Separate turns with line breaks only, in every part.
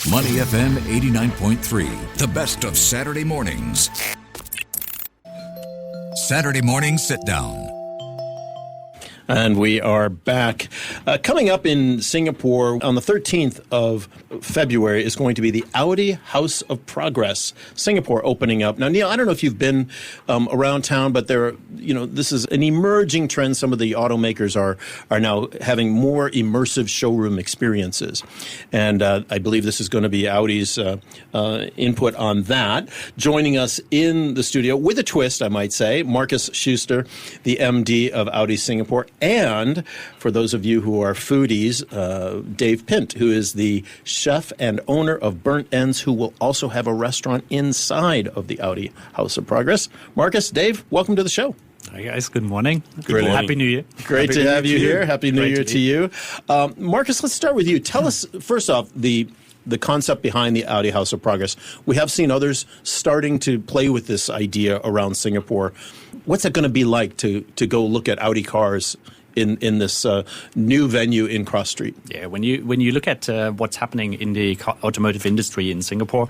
Money FM 89.3, the best of Saturday mornings. Saturday morning sit down.
And we are back. Coming up in Singapore on the 13th of February is going to be the Audi House of Progress, Singapore opening up. Now, Neil, I don't know if you've been around town, but this is an emerging trend. Some of the automakers are now having more immersive showroom experiences. And I believe this is going to be Audi's input on that. Joining us in the studio with a twist, I might say, Markus Schuster, the MD of Audi Singapore. And for those of you who are foodies, Dave Pynt, who is the chef and owner of Burnt Ends, who will also have a restaurant inside of the Audi House of Progress. Markus, Dave, welcome to the show.
Hi guys, good morning.
Good morning.
Happy New Year.
Great to have you here. Happy New Year to you. Markus, let's start with you. Tell us, first off, the concept behind the Audi House of Progress. We have seen others starting to play with this idea around Singapore. What's it going to be like to go look at Audi cars in this new venue in Cross Street?
Yeah, when you look at what's happening in the automotive industry in Singapore,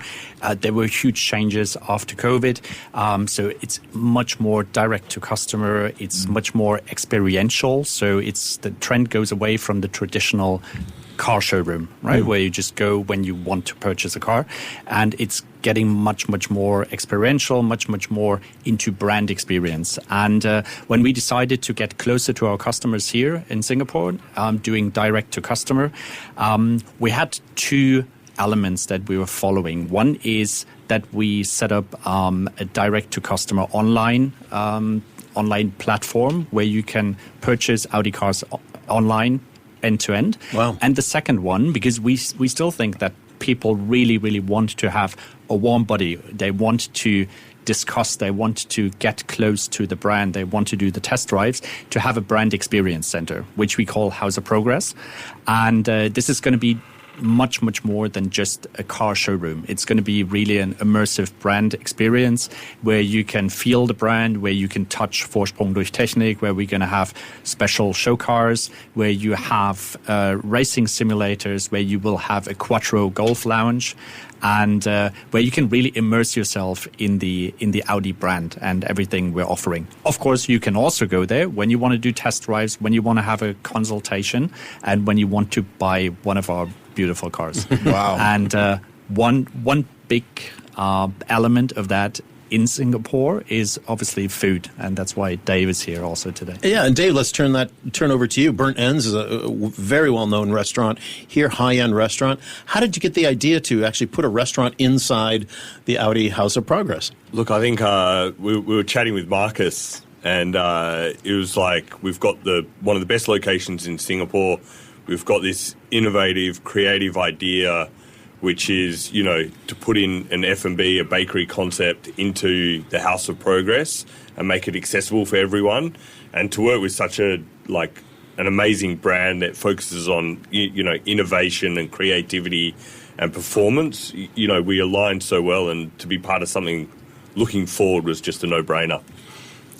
there were huge changes after COVID. So it's much more direct to customer. It's much more experiential. So the trend goes away from the traditional car showroom, right? Where you just go when you want to purchase a car. And it's getting much, much more experiential, much, much more into brand experience. And when we decided to get closer to our customers here in Singapore, doing direct to customer, we had two elements that we were following. One is that we set up a direct to customer online platform where you can purchase Audi cars online end-to-end.
Wow.
And the second one, because we still think that people really, really want to have a warm body. They want to discuss, they want to get close to the brand, they want to do the test drives, to have a brand experience center, which we call House of Progress. And this is going to be much, much more than just a car showroom. It's going to be really an immersive brand experience where you can feel the brand, where you can touch Vorsprung durch Technik, where we're going to have special show cars, where you have racing simulators, where you will have a Quattro golf lounge, and where you can really immerse yourself in the Audi brand and everything we're offering. Of course, you can also go there when you want to do test drives, when you want to have a consultation, and when you want to buy one of our beautiful cars.
Wow.
And one big element of that in Singapore is obviously food, and that's why Dave is here also today.
Yeah, and Dave, let's turn over to you. Burnt Ends is a very well-known restaurant here, high-end restaurant. How did you get the idea to actually put a restaurant inside the Audi House of Progress?
Look, I think we were chatting with Markus, and it was like we've got one of the best locations in Singapore. We've got this innovative, creative idea, which is, to put in an F&B, a bakery concept into the House of Progress and make it accessible for everyone. And to work with such an amazing brand that focuses on, innovation and creativity and performance, we aligned so well, and to be part of something looking forward was just a no-brainer.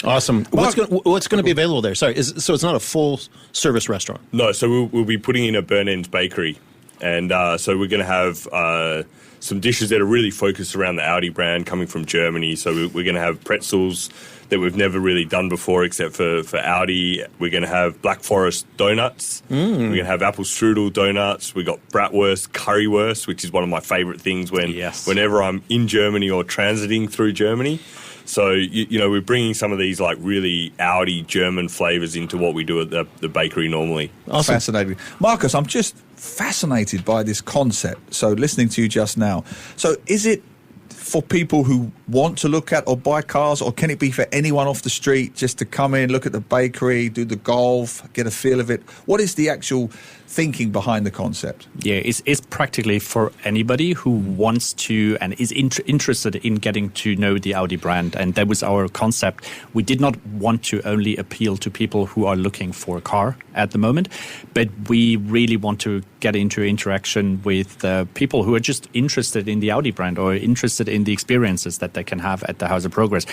Awesome. What's going to be available there? Sorry, so it's not a full-service restaurant?
No, so we'll be putting in a Burnt Ends bakery. And so we're going to have some dishes that are really focused around the Audi brand coming from Germany. So we're going to have pretzels that we've never really done before except for Audi. We're going to have Black Forest donuts. We're going to have apple strudel donuts. We've got bratwurst, currywurst, which is one of my favorite things whenever I'm in Germany or transiting through Germany. So, we're bringing some of these really Audi German flavors into what we do at the bakery normally.
Awesome. Fascinating. Markus, I'm just fascinated by this concept. So listening to you just now. So is it for people who want to look at or buy cars, or can it be for anyone off the street just to come in, look at the bakery, do the golf, get a feel of it? What is the actual thinking behind the concept?
Yeah, it's practically for anybody who wants to and is interested in getting to know the Audi brand. And that was our concept. We did not want to only appeal to people who are looking for a car at the moment, but we really want to get into interaction with people who are just interested in the Audi brand or interested in the experiences that they can have at the House of Progress.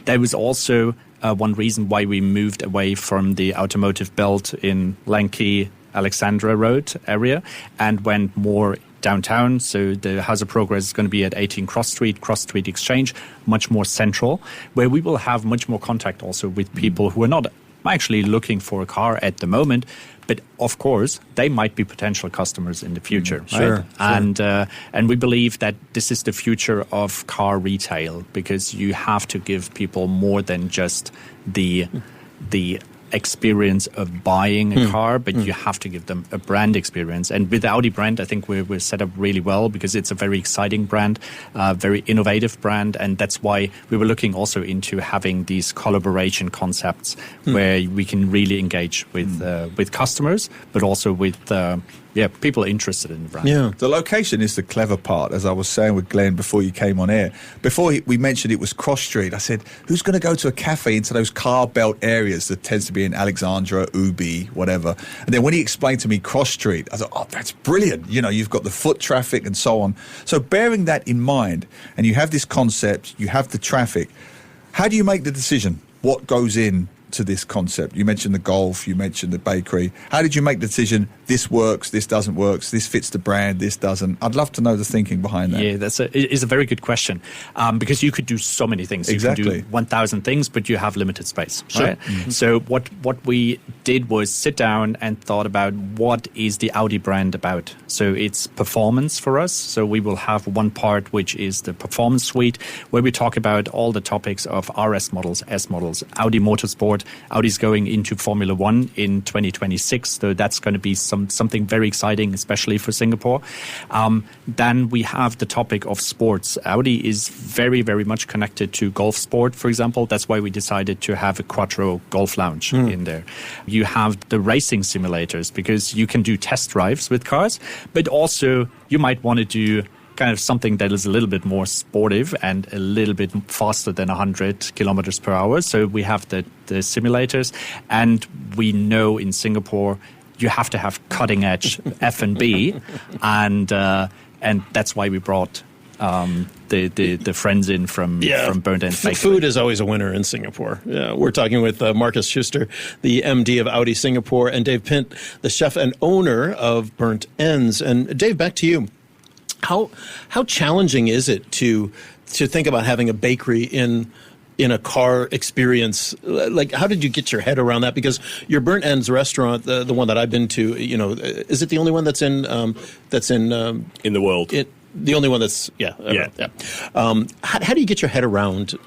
There was also one reason why we moved away from the automotive belt in lanky Alexandra Road area and went more downtown. So the House of Progress is going to be at 18 Cross Street Exchange, much more central, where we will have much more contact also with people who are not actually looking for a car at the moment. But of course, they might be potential customers in the future, right?
Sure.
And we believe that this is the future of car retail, because you have to give people more than just the experience of buying a car, but you have to give them a brand experience. And with the Audi brand, I think we're set up really well, because it's a very exciting brand, very innovative brand, and that's why we were looking also into having these collaboration concepts where we can really engage with customers, but also with people interested in the brand.
Yeah.
The location is the clever part, as I was saying with Glenn before you came on air. Before we mentioned it was Cross Street, I said, who's going to go to a cafe into those car belt areas that tends to be in Alexandra, Ubi, whatever? And then when he explained to me Cross Street, I thought, oh, that's brilliant. You know, you've got the foot traffic and so on. So bearing that in mind, and you have this concept, you have the traffic, how do you make the decision? What goes in to this concept? You mentioned the golf, you mentioned the bakery. How did you make the decision, this works, this doesn't work, this fits the brand, this doesn't? I'd love to know the thinking behind that.
Yeah, it's a very good question, because you could do so many things.
Exactly.
You can do 1,000 things, but you have limited space.
Sure.
Right? Mm-hmm. So what we did was sit down and thought about what is the Audi brand about. So it's performance for us. So we will have one part which is the performance suite, where we talk about all the topics of RS models, S models, Audi Motorsport. Audi's going into Formula One in 2026, so that's going to be something very exciting, especially for Singapore. Then we have the topic of sports. Audi is very, very much connected to golf sport, for example. That's why we decided to have a Quattro golf lounge in there. You have the racing simulators, because you can do test drives with cars, but also you might want to do kind of something that is a little bit more sportive and a little bit faster than 100 kilometers per hour. So we have the simulators, and we know in Singapore you have to have cutting edge F&B, and that's why we brought the friends in from Burnt End Bakery.
Food is always a winner in Singapore. Yeah, we're talking with Markus Schuster, the MD of Audi Singapore, and Dave Pynt, the chef and owner of Burnt Ends. And Dave, back to you. How challenging is it to think about having a bakery in a car experience? Like, how did you get your head around that? Because your Burnt Ends restaurant, the one that I've been to, you know, is it the only one that's in
the world?
The only one that's yeah. How do you get your head around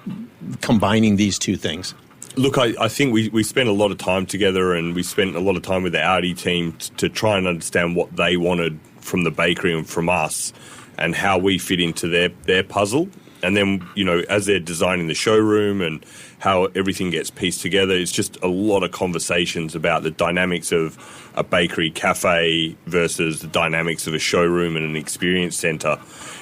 combining these two things?
Look, I think we spent a lot of time together, and we spent a lot of time with the Audi team to try and understand what they wanted from the bakery and from us, and how we fit into their puzzle. And then, you know, as they're designing the showroom and how everything gets pieced together, it's just a lot of conversations about the dynamics of a bakery cafe versus the dynamics of a showroom and an experience centre.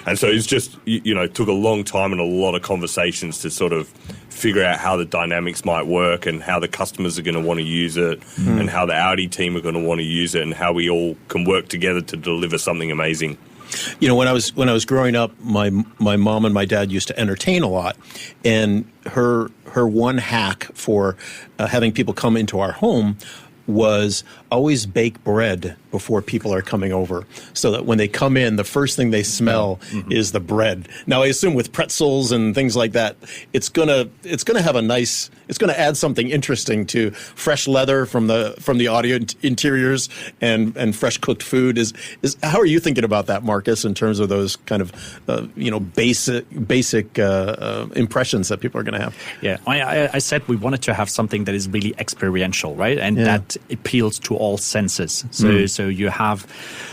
And so it's just, you know, it took a long time and a lot of conversations to sort of figure out how the dynamics might work, and how the customers are going to want to use it, and how the Audi team are going to want to use it, and how we all can work together to deliver something amazing.
You know, when I was growing up, my mom and my dad used to entertain a lot, and her one hack for having people come into our home was always bake bread before people are coming over, so that when they come in, the first thing they smell is the bread. Now, I assume with pretzels and things like that, it's gonna have it's gonna add something interesting to fresh leather from the audio interiors and fresh cooked food. Is how are you thinking about that, Markus, in terms of those kind of basic impressions that people are going to have?
Yeah, I said we wanted to have something that is really experiential, right, and that appeals to all senses. So you have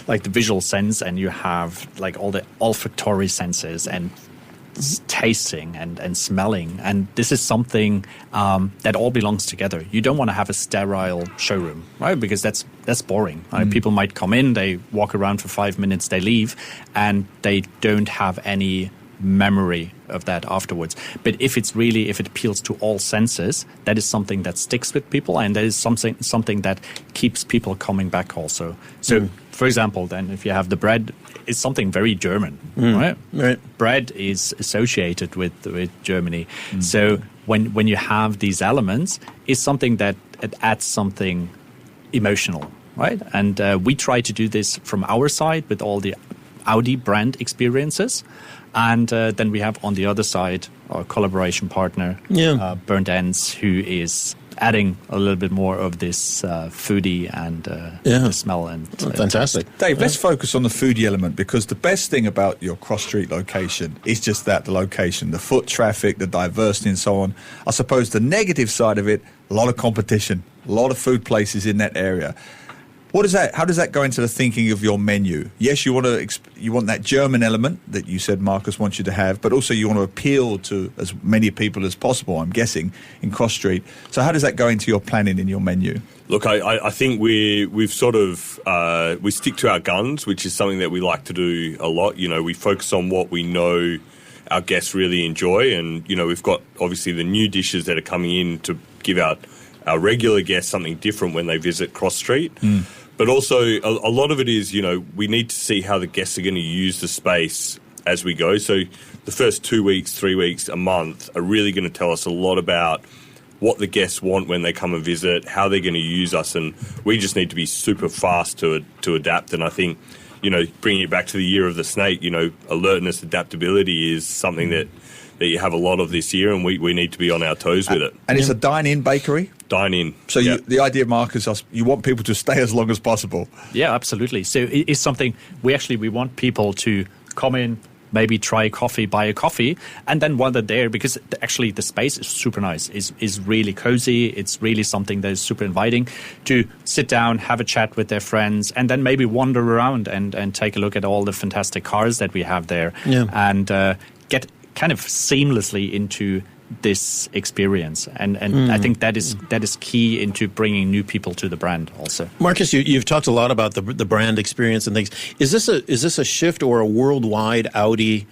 like the visual sense, and you have like all the olfactory senses, and tasting and smelling, and this is something that all belongs together. You don't want to have a sterile showroom, right? Because that's boring. Right? People might come in, they walk around for 5 minutes, they leave, and they don't have any memory of that afterwards. But if it appeals to all senses, that is something that sticks with people, and that is something that keeps people coming back also. So, for example, then if you have the bread, it's something very German, right? Bread is associated with Germany. So when you have these elements, it's something that it adds something emotional, right? And we try to do this from our side with all the Audi brand experiences. And then we have on the other side our collaboration partner, Burnt Ends, who is adding a little bit more of this foodie and the smell. And
fantastic.
Dave, let's focus on the foodie element, because the best thing about your cross-street location is just that, the location, the foot traffic, the diversity and so on. I suppose the negative side of it, a lot of competition, a lot of food places in that area. What is that? How does that go into the thinking of your menu? Yes, you want that German element that you said Markus wants you to have, but also you want to appeal to as many people as possible, I'm guessing, in Cross Street. So how does that go into your planning in your menu?
Look, I think we've sort of we stick to our guns, which is something that we like to do a lot. You know, we focus on what we know our guests really enjoy, and you know, we've got obviously the new dishes that are coming in to give our regular guests something different when they visit Cross Street. But also, a lot of it is, you know, we need to see how the guests are going to use the space as we go. So the first 2 weeks, 3 weeks, a month are really going to tell us a lot about what the guests want when they come and visit, how they're going to use us, and we just need to be super fast to adapt. And I think, you know, bringing it back to the year of the snake, you know, alertness, adaptability is something that you have a lot of this year, and we need to be on our toes with it.
And it's a dine-in bakery?
Dine-in.
So the idea, Markus, is you want people to stay as long as possible.
Yeah, absolutely. So it's something we want people to come in, maybe try a coffee, buy a coffee, and then while they're there, because actually the space is super nice, is really cozy, it's really something that is super inviting, to sit down, have a chat with their friends, and then maybe wander around and take a look at all the fantastic cars that we have there, and get kind of seamlessly into this experience, and I think that is key into bringing new people to the brand also.
Markus, you've talked a lot about the brand experience and things. Is this a shift or a worldwide Audi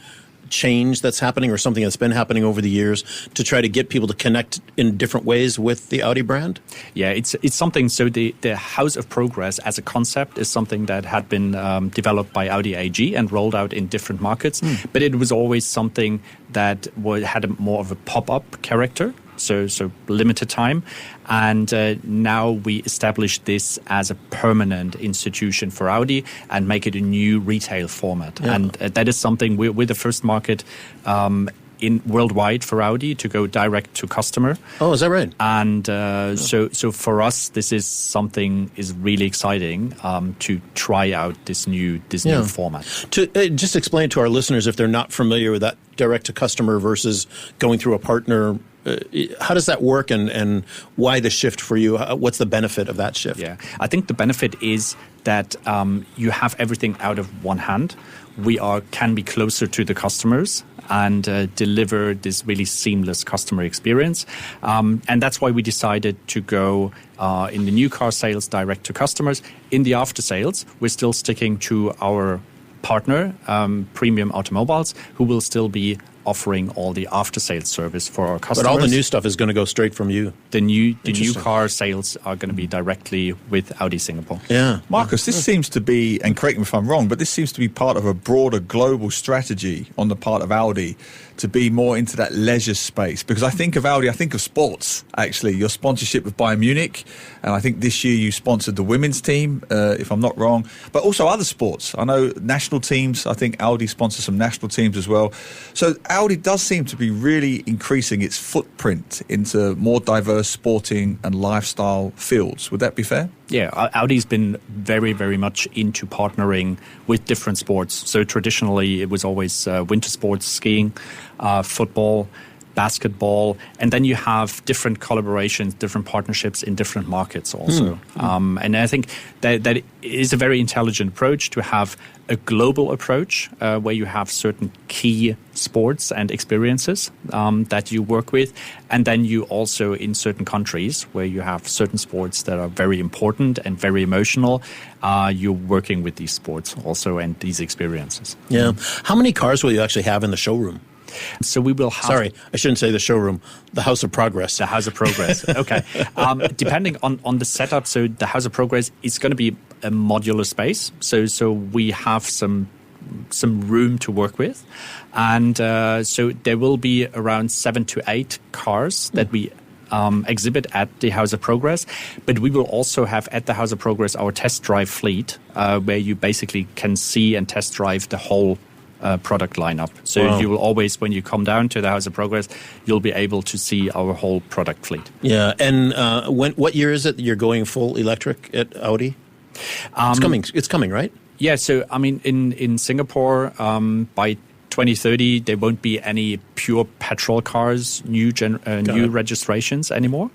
change that's happening, or something that's been happening over the years to try to get people to connect in different ways with the Audi brand?
Yeah, it's something. So the House of Progress as a concept is something that had been developed by Audi AG and rolled out in different markets, but it was always something that had more of a pop-up character. So limited time, and now we establish this as a permanent institution for Audi and make it a new retail format. And that is something we're the first market in worldwide for Audi to go direct to customer.
Oh, is that right?
And so for us, this is something is really exciting to try out this new format.
To just explain to our listeners, if they're not familiar with that direct to customer versus going through a partner. How does that work, and why the shift for you? What's the benefit of that shift?
Yeah, I think the benefit is that you have everything out of one hand. We can be closer to the customers and deliver this really seamless customer experience. And that's why we decided to go in the new car sales direct to customers. In the after sales, we're still sticking to our partner, Premium Automobiles, who will still be offering all the after-sales service for our customers.
But all the new stuff is going to go straight from you.
The new car sales are going to be directly with Audi Singapore.
Yeah.
Markus, this seems to be, and correct me if I'm wrong, but this seems to be part of a broader global strategy on the part of Audi to be more into that leisure space. Because I think of Audi, I think of sports, actually. Your sponsorship with Bayern Munich, and I think this year you sponsored the women's team, if I'm not wrong, but also other sports. I know national teams, I think Audi sponsors some national teams as well. So Audi does seem to be really increasing its footprint into more diverse sporting and lifestyle fields. Would that be fair?
Yeah, Audi's been very, very much into partnering with different sports. So traditionally, it was always winter sports, skiing, football, basketball, and then you have different collaborations, different partnerships in different markets also. And I think that is a very intelligent approach to have a global approach where you have certain key sports and experiences that you work with. And then you also, in certain countries where you have certain sports that are very important and very emotional, you're working with these sports also and these experiences.
Yeah. How many cars will you actually have in the showroom?
So we will have...
Sorry, I shouldn't say the showroom. The House of Progress.
The House of Progress. Okay. Depending on the setup, so the House of Progress is going to be a modular space. So we have some room to work with. And so there will be around 7 to 8 cars that we exhibit at the House of Progress. But we will also have at the House of Progress our test drive fleet, where you basically can see and test drive the whole product lineup. So you will always, when you come down to the House of Progress, you'll be able to see our whole product fleet.
Yeah, and what year is it that you're going full electric at Audi? It's coming, right?
Yeah, so I mean, in Singapore, by 2030, there won't be any pure petrol cars, new registrations anymore.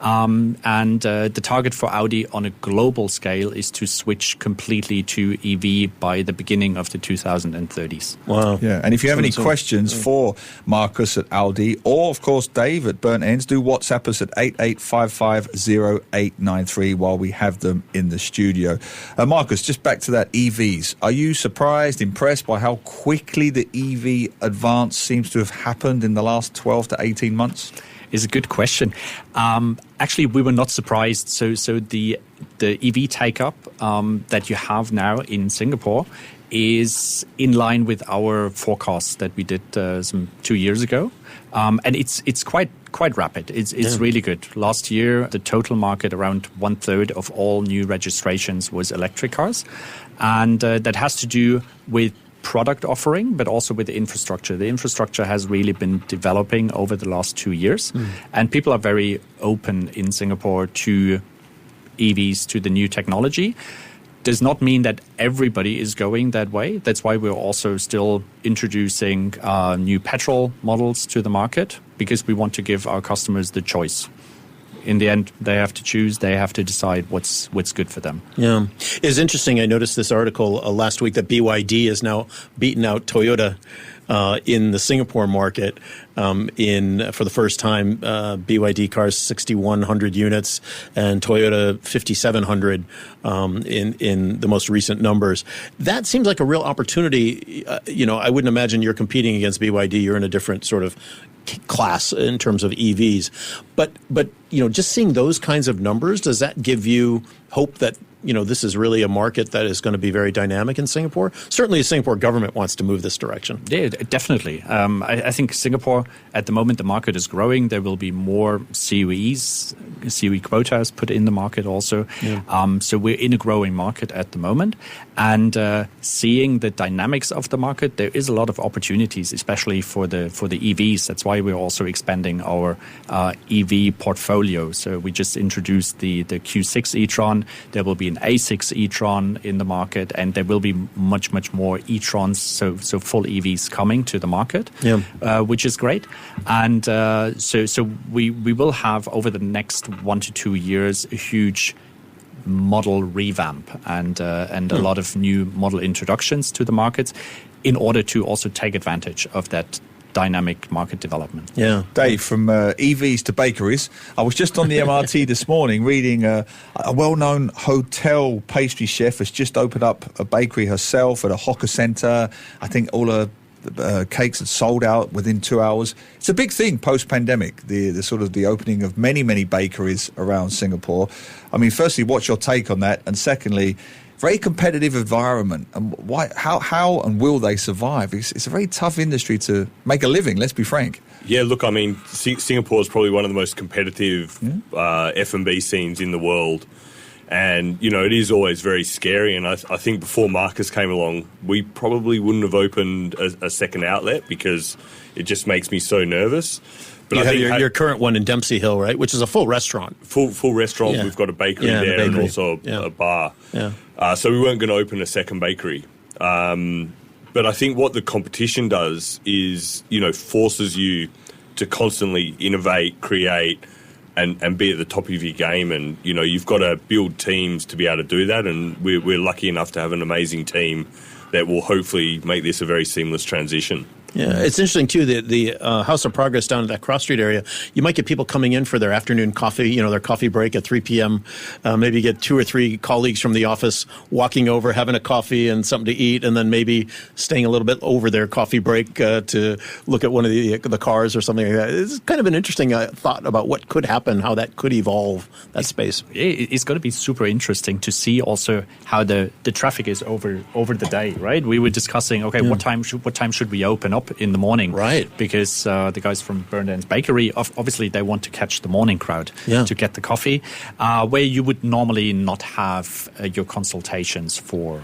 And the target for Audi on a global scale is to switch completely to EV by the beginning of the 2030s.
Wow.
Yeah, and if you have any questions for Markus at Audi, or of course Dave at Burnt Ends, do WhatsApp us at 88550893 while we have them in the studio. Markus, just back to that EVs. Are you surprised, impressed by how quickly the EV advance seems to have happened in the last 12 to 18 months?
Is a good question. Actually, we were not surprised. So the EV take-up that you have now in Singapore is in line with our forecasts that we did some 2 years ago. And it's quite rapid. It's really good. Last year, the total market, around 1/3 of all new registrations was electric cars. And that has to do with product offering, but also with the infrastructure. The infrastructure has really been developing over the last 2 years, and people are very open in Singapore to EVs, to the new technology. Does not mean that everybody is going that way. That's why we're also still introducing new petrol models to the market, because we want to give our customers the choice. In the end, they have to choose. They have to decide what's good for them.
Yeah. It's interesting. I noticed this article last week that BYD has now beaten out Toyota in the Singapore market for the first time. BYD cars 6,100 units and Toyota 5,700 in the most recent numbers. That seems like a real opportunity. I wouldn't imagine you're competing against BYD. You're in a different sort of class in terms of EVs. But just seeing those kinds of numbers, does that give you hope that this is really a market that is going to be very dynamic in Singapore? Certainly the Singapore government wants to move this direction.
Yeah, definitely. I think Singapore, at the moment, the market is growing. There will be more COE quotas put in the market also. Yeah. So we're in a growing market at the moment. And seeing the dynamics of the market, there is a lot of opportunities, especially for the EVs. That's why we're also expanding our EV portfolio. So we just introduced the Q6 e-tron. There will be an A6 e-tron in the market, and there will be much more e-trons, so full EVs coming to the market, which is great. And so we will have, over the next 1 to 2 years, a huge model revamp and a lot of new model introductions to the markets in order to also take advantage of that dynamic market development.
Yeah. Dave, from EVs to bakeries, I was just on the MRT this morning reading a well-known hotel pastry chef has just opened up a bakery herself at a hawker centre. I think all her cakes had sold out within 2 hours. It's a big thing post-pandemic, the sort of the opening of many bakeries around Singapore. I mean, firstly, what's your take on that? And secondly, very competitive environment, and how and will they survive? It's a very tough industry to make a living, let's be frank.
Yeah, look, I mean, Singapore is probably one of the most competitive F&B scenes in the world. And, it is always very scary. And I think before Markus came along, we probably wouldn't have opened a second outlet because it just makes me so nervous. But
you have your current one in Dempsey Hill, right? Which is a full restaurant.
Full restaurant. Yeah. We've got a bakery there and also a bar. Yeah. So we weren't going to open a second bakery. But I think what the competition does is, forces you to constantly innovate, create, and be at the top of your game. And, you've got to build teams to be able to do that. And we're lucky enough to have an amazing team that will hopefully make this a very seamless transition.
Yeah, it's interesting, too, the House of Progress down at that Cross Street area, you might get people coming in for their afternoon coffee, their coffee break at 3 p.m. Maybe get 2 or 3 colleagues from the office walking over, having a coffee and something to eat, and then maybe staying a little bit over their coffee break to look at one of the cars or something like that. It's kind of an interesting thought about what could happen, how that could evolve, that space.
It's going to be super interesting to see also how the traffic is over the day, right? We were discussing, what time should we open? up in the morning.
Right.
Because the guys from Burn Ends Bakery, obviously they want to catch the morning crowd to get the coffee, where you would normally not have your consultations for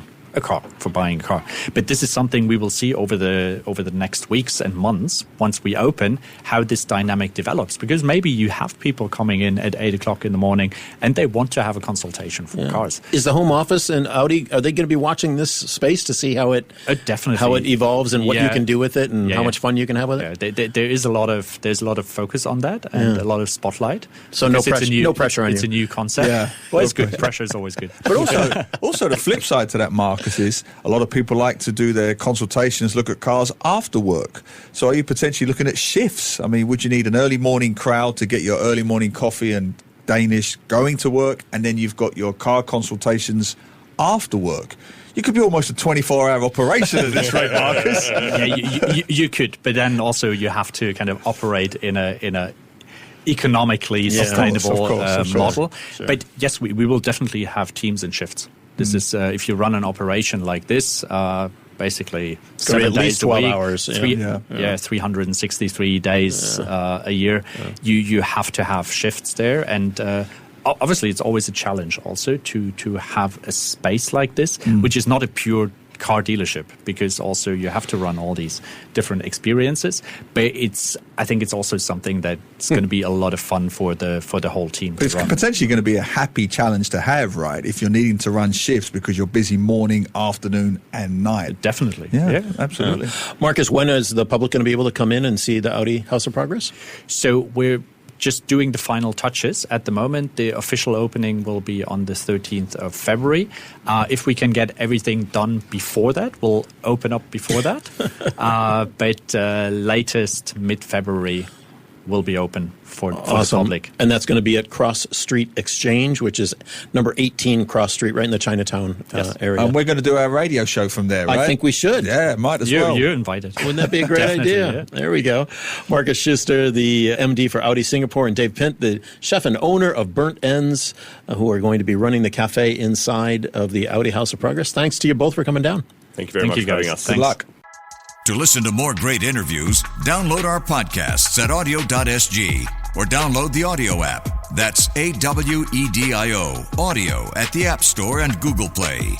buying a car. But this is something we will see over the next weeks and months once we open, how this dynamic develops. Because maybe you have people coming in at 8 o'clock in the morning and they want to have a consultation for cars.
Is the home office and Audi, are they going to be watching this space to see how it
definitely
how it evolves and what you can do with it and how much fun you can have with it?
There's a lot of focus on that and a lot of spotlight.
So no pressure on you.
It's a new concept.
Yeah.
Well, it's good. Pressure is always good.
But also the flip side to that, Marcus, is a lot of people like to do their consultations, look at cars after work. So are you potentially looking at shifts? I mean, would you need an early morning crowd to get your early morning coffee and Danish going to work, and then you've got your car consultations after work? You could be almost a 24-hour operation at this rate, Marcus.
You could, but then also you have to kind of operate in a economically sustainable model.
Sure.
But yes, we will definitely have teams and shifts. This is if you run an operation like this, basically 7 days a
12
week,
hours.
363 days a year. You have to have shifts there, and obviously it's always a challenge also to have a space like this, which is not a pure car dealership, because also you have to run all these different experiences, but I think it's also something that's going to be a lot of fun for the whole team.
But it's potentially going to be a happy challenge to have, right? If you're needing to run shifts because you're busy morning, afternoon, and night.
Definitely.
Yeah, absolutely.
Marcus, when is the public going to be able to come in and see the Audi House of Progress?
So we're just doing the final touches at the moment. The official opening will be on the 13th of February. If we can get everything done before that, we'll open up before that. But latest mid-February will be open for the public.
And that's going to be at Cross Street Exchange, which is number 18 Cross Street, right in the Chinatown area.
And we're going to do our radio show from there, right?
I think we should.
Yeah, might as well.
You're invited.
Wouldn't that be a great idea? Yeah. There we go. Markus Schuster, the MD for Audi Singapore, and Dave Pynt, the chef and owner of Burnt Ends, who are going to be running the cafe inside of the Audi House of Progress. Thanks to you both for coming down.
Thank you very much for having us.
Good luck.
To listen to more great interviews, download our podcasts at audio.sg or download the audio app. That's AWEDIO, audio at the App Store and Google Play.